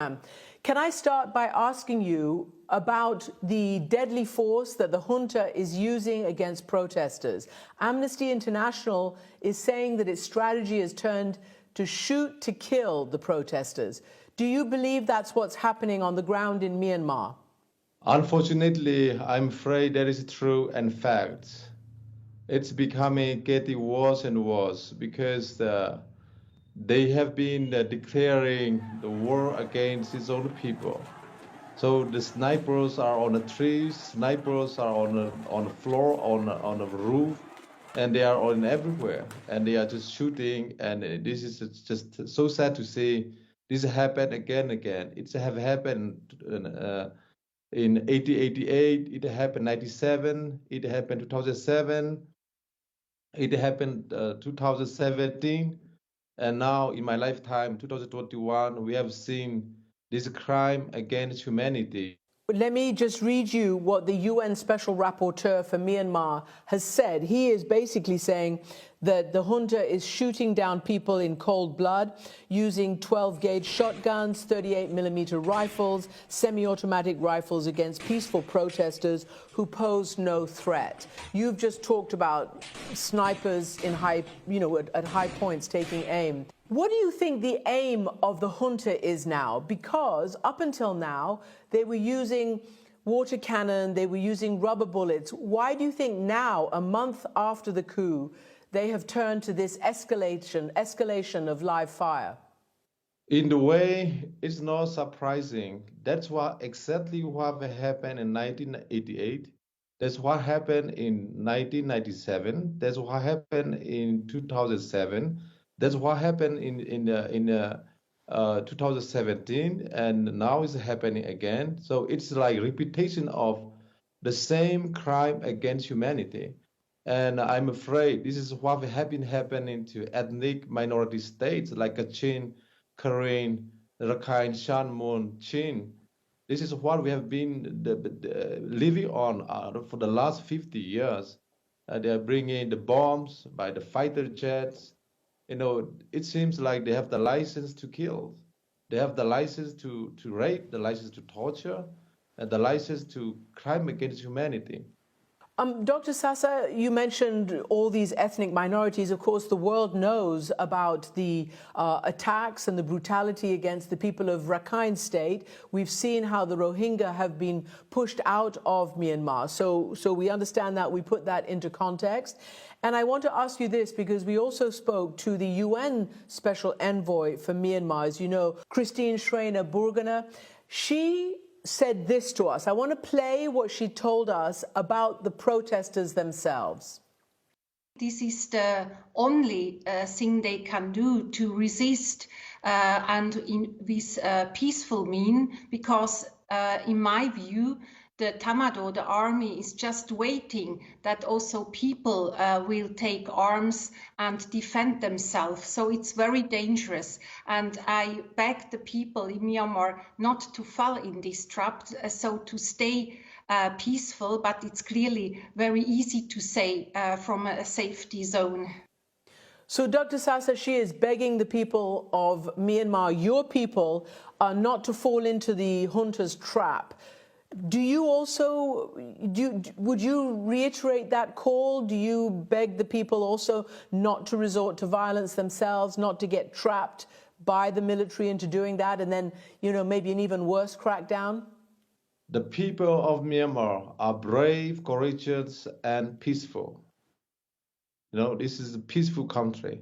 Can I start by asking you about the deadly force that the junta is using against protesters? Amnesty International is saying that its strategy has turned to shoot to kill the protesters. Do you believe that's what's happening on the ground in Myanmar? Unfortunately, I'm afraid that is true and fact. It's getting worse and worse because they have been declaring the war against its own people. So the snipers are on the trees, snipers are on the floor, on the roof, and they are on everywhere, and they are just shooting. And this is just so sad to see. This happened again and again. It have happened in 1888. It happened 97. It happened 2007. It happened 2017. And now in my lifetime, 2021, we have seen this crime against humanity. Let me just read you what the UN Special Rapporteur for Myanmar has said. He is basically saying that the junta is shooting down people in cold blood using 12-gauge shotguns, 38-millimeter rifles, semi-automatic rifles against peaceful protesters who pose no threat. You've just talked about snipers in at high points taking aim. What do you think the aim of the junta is now? Because up until now, they were using water cannon, they were using rubber bullets. Why do you think now, a month after the coup, they have turned to this escalation of live fire? In the way, it's not surprising. That's exactly what happened in 1988. That's what happened in 1997. That's what happened in 2007. That's what happened in 2017, and now it's happening again. So it's like repetition of the same crime against humanity. And I'm afraid this is what has been happening to ethnic minority states like Kachin, Karen, Rakhine, Shanmun, Chin. This is what we have been living on for the last 50 years. They are bringing the bombs by the fighter jets. It seems like they have the license to kill. They have the license to rape, the license to torture, and the license to crime against humanity. Dr. SaSa, you mentioned all these ethnic minorities. Of course, the world knows about the attacks and the brutality against the people of Rakhine State. We've seen how the Rohingya have been pushed out of Myanmar. So we understand that. We put that into context. And I want to ask you this, because we also spoke to the UN Special Envoy for Myanmar, as you know, Christine Schreiner Burgener. She said this to us. I want to play what she told us about the protesters themselves. This is the only thing they can do to resist and in this peaceful mean, because in my view, the Tamado, the army, is just waiting that also people will take arms and defend themselves. So it's very dangerous. And I beg the people in Myanmar not to fall in this trap, so to stay peaceful, but it's clearly very easy to say from a safety zone. So, Dr. SaSa, she is begging the people of Myanmar, your people, not to fall into the junta's trap. Do you also, would you reiterate that call? Do you beg the people also not to resort to violence themselves, not to get trapped by the military into doing that, and then, maybe an even worse crackdown? The people of Myanmar are brave, courageous, and peaceful. This is a peaceful country.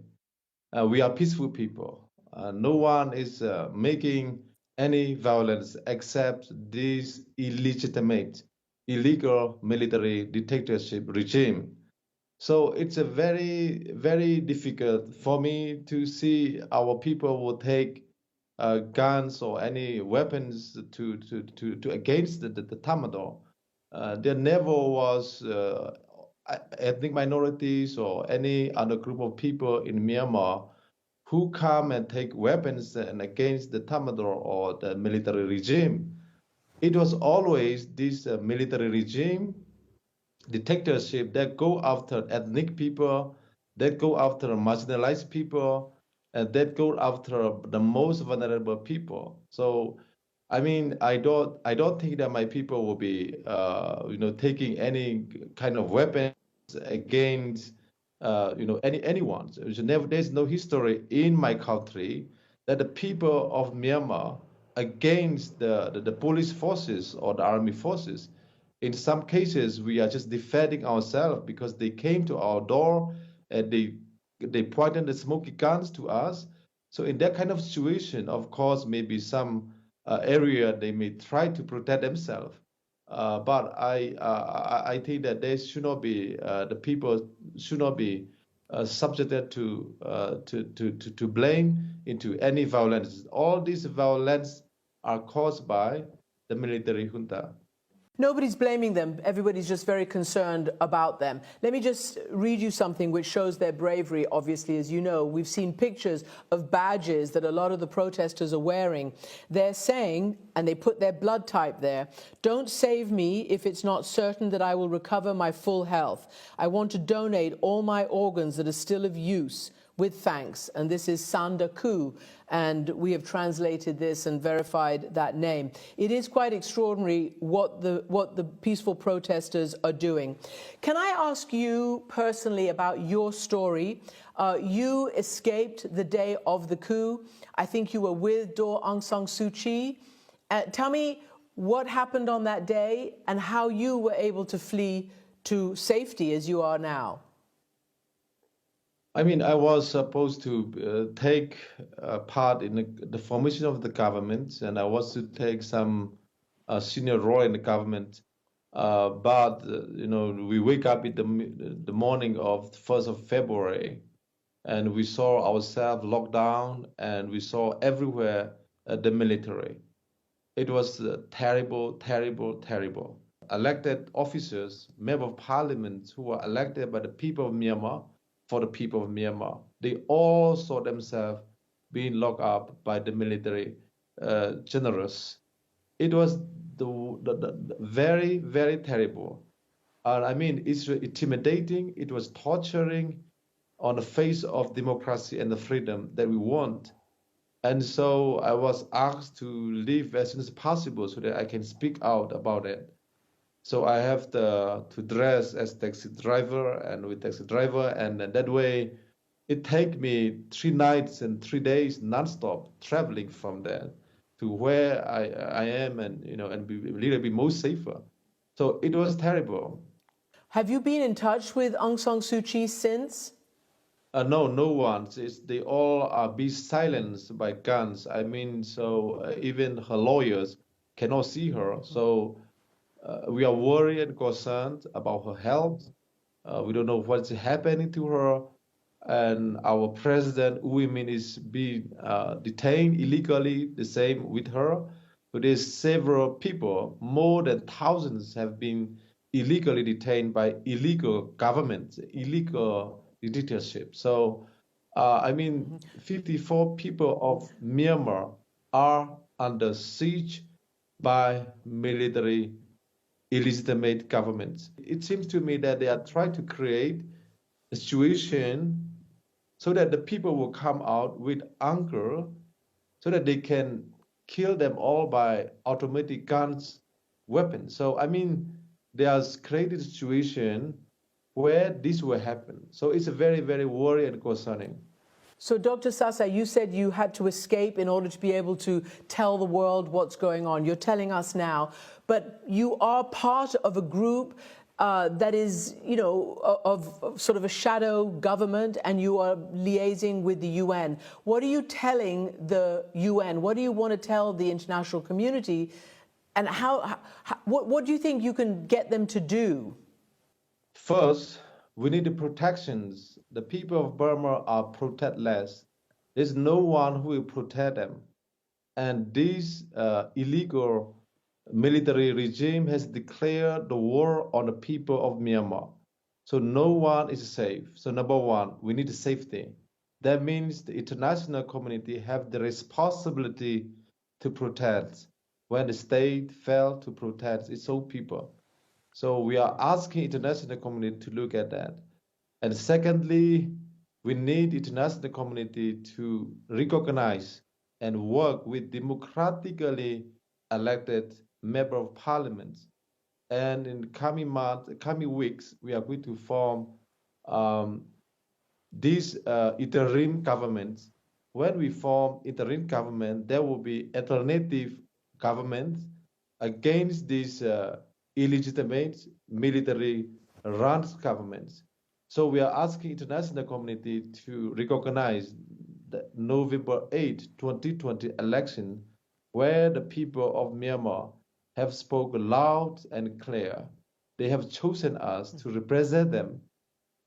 We are peaceful people. No one is making any violence except this illegitimate, illegal military dictatorship regime. So it's a very, very difficult for me to see our people will take guns or any weapons to against the Tamado. There never was ethnic minorities or any other group of people in Myanmar who come and take weapons and against the Tamador or the military regime. It was always this military regime, dictatorship that go after ethnic people, that go after marginalized people, and that go after the most vulnerable people. So I mean, I don't think that my people will be, taking any kind of weapons against, anyone. There's no history in my country that the people of Myanmar against the police forces or the army forces. In some cases, we are just defending ourselves because they came to our door and they pointed the smoky guns to us. So in that kind of situation, of course, maybe some area they may try to protect themselves. But I think that they should not be the people should not be subjected to blame into any violence. All these violence are caused by the military junta. Nobody's blaming them. Everybody's just very concerned about them. Let me just read you something which shows their bravery, obviously, as you know. We've seen pictures of badges that a lot of the protesters are wearing. They're saying, and they put their blood type there, "Don't save me if it's not certain that I will recover my full health. I want to donate all my organs that are still of use. With thanks." And this is Sanda Ku, and we have translated this and verified that name. It is quite extraordinary what the peaceful protesters are doing. Can I ask you personally about your story? You escaped the day of the coup. I think you were with Daw Aung San Suu Kyi. Tell me what happened on that day and how you were able to flee to safety as you are now. I mean, I was supposed to take part in the formation of the government, and I was to take some senior role in the government. But we wake up in the morning of the 1st of February, and we saw ourselves locked down, and we saw everywhere the military. It was terrible, terrible, terrible. Elected officers, members of parliament who were elected by the people of Myanmar, for the people of Myanmar, they all saw themselves being locked up by the military generals. It was the very, very terrible. I mean, it's intimidating. It was torturing on the face of democracy and the freedom that we want. And so I was asked to leave as soon as possible so that I can speak out about it. So I have to dress as taxi driver and with taxi driver, and that way it take me 3 nights and 3 days nonstop traveling from there to where I am, and and be a little bit more safer. So it was terrible. Have you been in touch with Aung San Suu Kyi since? No, no one. They all are be silenced by guns. I mean, so even her lawyers cannot see her. So we are worried and concerned about her health. We don't know what's happening to her. And our president, Wu Min, is being detained illegally, the same with her. So there's several people, more than thousands, have been illegally detained by illegal government, illegal dictatorship. So, I mean, 54 people of Myanmar are under siege by military illegitimate governments. It seems to me that they are trying to create a situation so that the people will come out with anger so that they can kill them all by automatic guns, weapons. So, I mean, they have created a situation where this will happen. So it's a very, very worrying and concerning. So, Dr. SaSa, you said you had to escape in order to be able to tell the world what's going on. You're telling us now, but you are part of a group that is, of sort of a shadow government, and you are liaising with the UN. What are you telling the UN? What do you want to tell the international community? And what do you think you can get them to do? First, we need the protections. The people of Burma are protectless. There's no one who will protect them. And this illegal military regime has declared the war on the people of Myanmar. So no one is safe. So number one, we need safety. That means the international community have the responsibility to protect when the state failed to protect its own people. So we are asking international community to look at that. And secondly, we need international community to recognize and work with democratically elected member of parliament. And in the coming weeks, we are going to form this interim government. When we form interim government, there will be alternative government against this illegitimate military-run governments. So we are asking international community to recognize the November 8, 2020 election, where the people of Myanmar have spoken loud and clear. They have chosen us to represent them,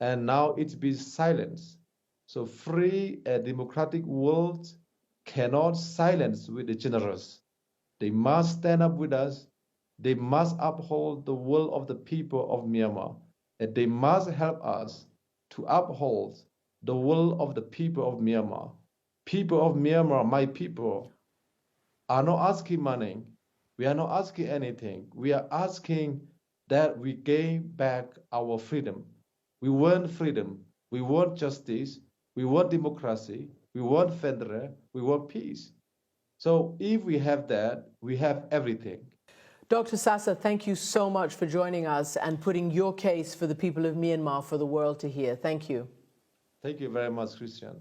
and now it's been silenced. So free and democratic world cannot silence with the generous. They must stand up with us. They must uphold the will of the people of Myanmar, and they must help us to uphold the will of the people of Myanmar. People of Myanmar, my people, are not asking money. We are not asking anything. We are asking that we gain back our freedom. We want freedom. We want justice. We want democracy. We want federal. We want peace. So if we have that, we have everything. Dr. SaSa, thank you so much for joining us and putting your case for the people of Myanmar for the world to hear. Thank you. Thank you very much, Christian.